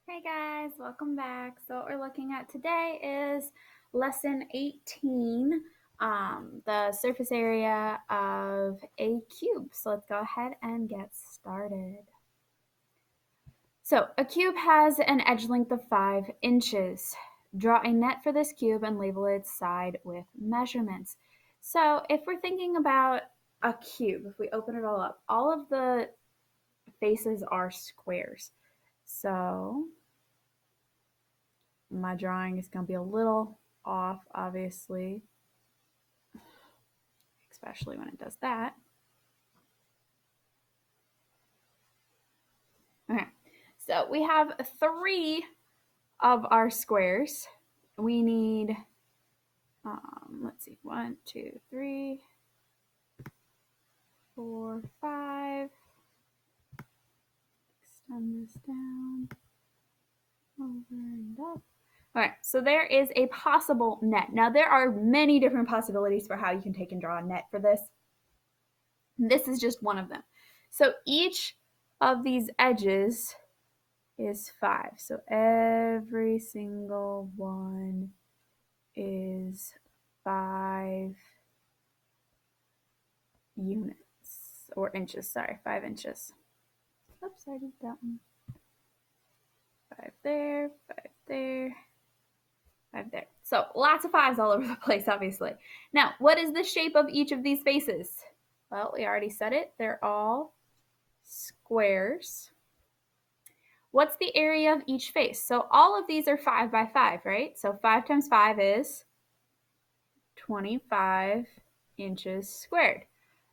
Hey guys, welcome back. So what we're looking at today is lesson 18, the surface area of a cube. So let's go ahead and get started. So a cube has an edge length of 5 inches. Draw a net for this cube and label its side with measurements. So if we're thinking about a cube, if we open it all up, all of the faces are squares. So my drawing is going to be a little off, obviously, especially when it does that. Okay, so we have 3 of our squares. We need, let's see, 1, 2, 3, 4, 5. Extend this down, over and up. All right, so there is a possible net. Now, there are many different possibilities for how you can take and draw a net for this. This is just one of them. So each of these edges is 5. So every single one is 5 units, or inches, sorry, 5 inches. Oops, I did that one. 5 there, 5 there, 5 there. So lots of 5s all over the place, obviously. Now, what is the shape of each of these faces? Well, we already said it. They're all squares. What's the area of each face? So all of these are 5 by 5, right? So 5 times 5 is 25 inches squared.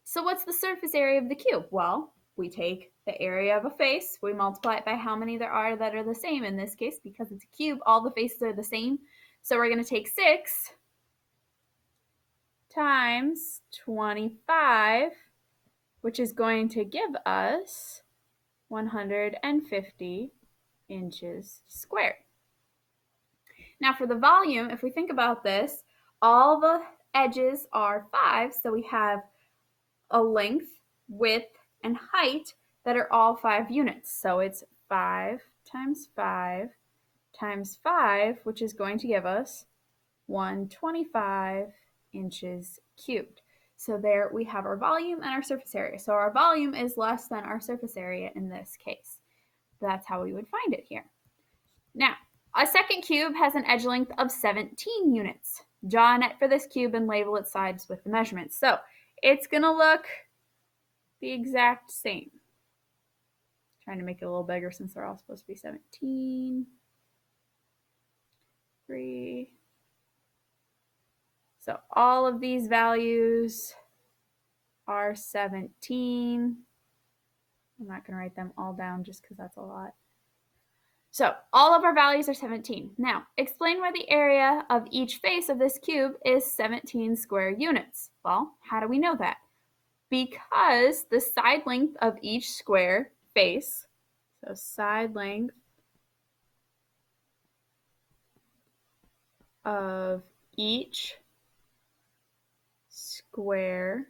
So what's the surface area of the cube? Well, we take the area of a face, we multiply it by how many there are that are the same. In this case, because it's a cube, all the faces are the same. So we're going to take 6 times 25, which is going to give us 150 inches squared. Now for the volume, if we think about this, all the edges are 5, so we have a length, width, and height that are all 5 units. So it's 5 times 5 times 5, which is going to give us 125 inches cubed. So there we have our volume and our surface area. So our volume is less than our surface area in this case. That's how we would find it here. Now, a second cube has an edge length of 17 units. Draw a net for this cube and label its sides with the measurements. So it's going to look the exact same. Trying to make it a little bigger since they're all supposed to be 17. 3. So all of these values are 17. I'm not going to write them all down just because that's a lot. So all of our values are 17. Now, explain why the area of each face of this cube is 17 square units. Well, how do we know that? Because the side length of each square face, so side length of each square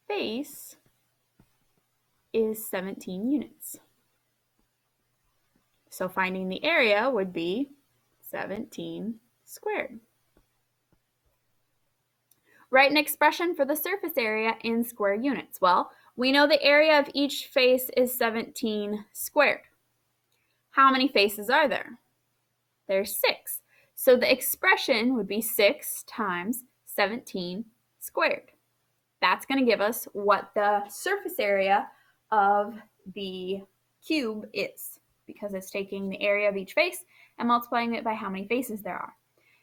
face is 17 units. So finding the area would be 17 squared. Write an expression for the surface area in square units. Well, we know the area of each face is 17 squared. How many faces are there? There's 6. So the expression would be 6 times 17 squared. That's going to give us what the surface area of the cube is, because it's taking the area of each face and multiplying it by how many faces there are.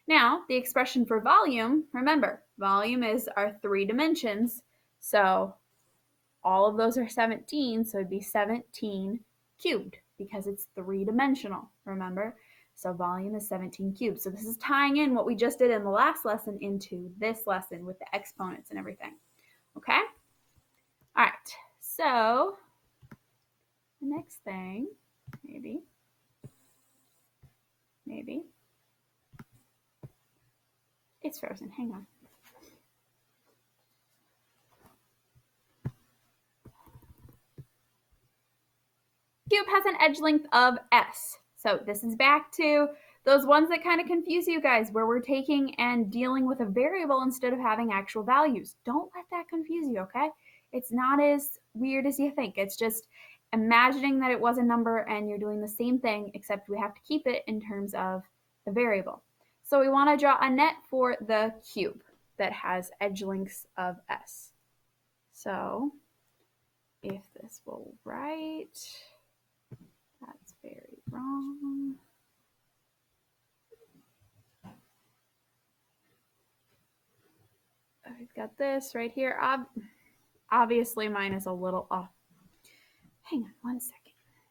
Now, the expression for volume, remember, volume is our 3 dimensions, so all of those are 17, so it'd be 17 cubed because it's 3-dimensional, remember? So volume is 17 cubed. So this is tying in what we just did in the last lesson into this lesson with the exponents and everything. Okay? All right, so the next thing, maybe, it's frozen, hang on. Cube has an edge length of s. So this is back to those ones that kind of confuse you guys, where we're taking and dealing with a variable instead of having actual values. Don't let that confuse you, okay? It's not as weird as you think. It's just imagining that it was a number and you're doing the same thing, except we have to keep it in terms of the variable. So we want to draw a net for the cube that has edge lengths of s. So if this will write, that's very wrong. I've got this right here. Obviously, mine is a little off. Hang on one second.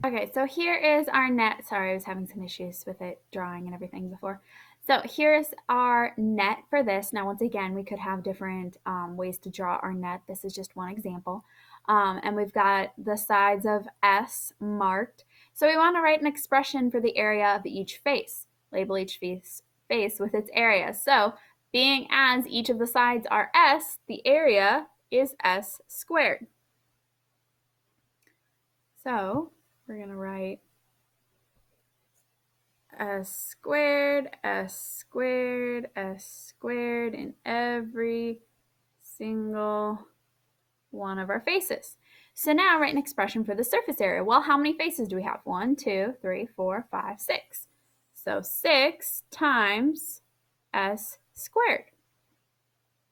Okay, so here is our net. Sorry, I was having some issues with it drawing and everything before. So here's our net for this. Now, once again, we could have different ways to draw our net. This is just one example. And we've got the sides of S marked. So we want to write an expression for the area of each face. Label each face with its area. So being as each of the sides are S, the area is S squared. So we're going to write S squared, S squared, S squared in every single one of our faces. So now write an expression for the surface area. Well, how many faces do we have? 1, 2, 3, 4, 5, 6. So 6 times S squared.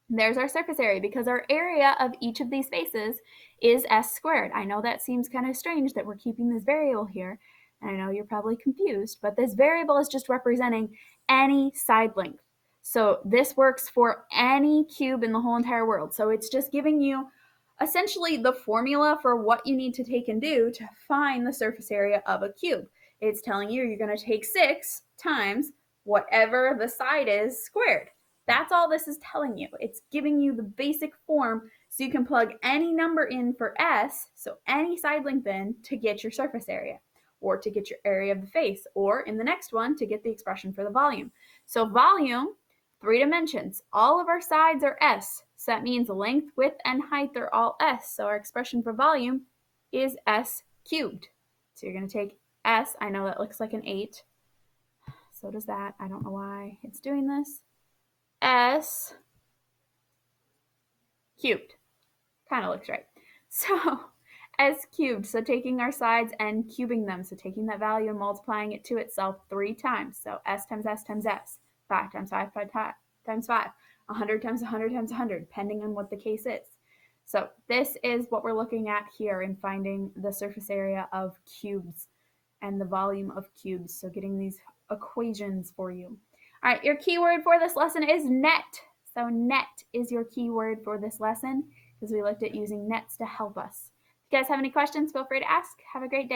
There's our surface area because our area of each of these faces is S squared. I know that seems kind of strange that we're keeping this variable here. And I know you're probably confused, but this variable is just representing any side length. So this works for any cube in the whole entire world. So it's just giving you essentially the formula for what you need to take and do to find the surface area of a cube. It's telling you you're going to take 6 times whatever the side is squared. That's all this is telling you. It's giving you the basic form so you can plug any number in for S, so any side length in, to get your surface area, or to get your area of the face, or in the next one to get the expression for the volume. So volume, 3 dimensions. All of our sides are S, so that means length, width, and height are all S. So our expression for volume is S cubed. So you're going to take S. I know that looks like an 8. So does that. I don't know why it's doing this. S cubed. Kind of looks right. So S cubed, so taking our sides and cubing them, so taking that value and multiplying it to itself 3 times. So S times S times S, 5 times 5 times 5, 100 times 100 times 100, depending on what the case is. So this is what we're looking at here in finding the surface area of cubes and the volume of cubes, so getting these equations for you. All right, your keyword for this lesson is net. So net is your keyword for this lesson because we looked at using nets to help us. If you guys have any questions, feel free to ask. Have a great day.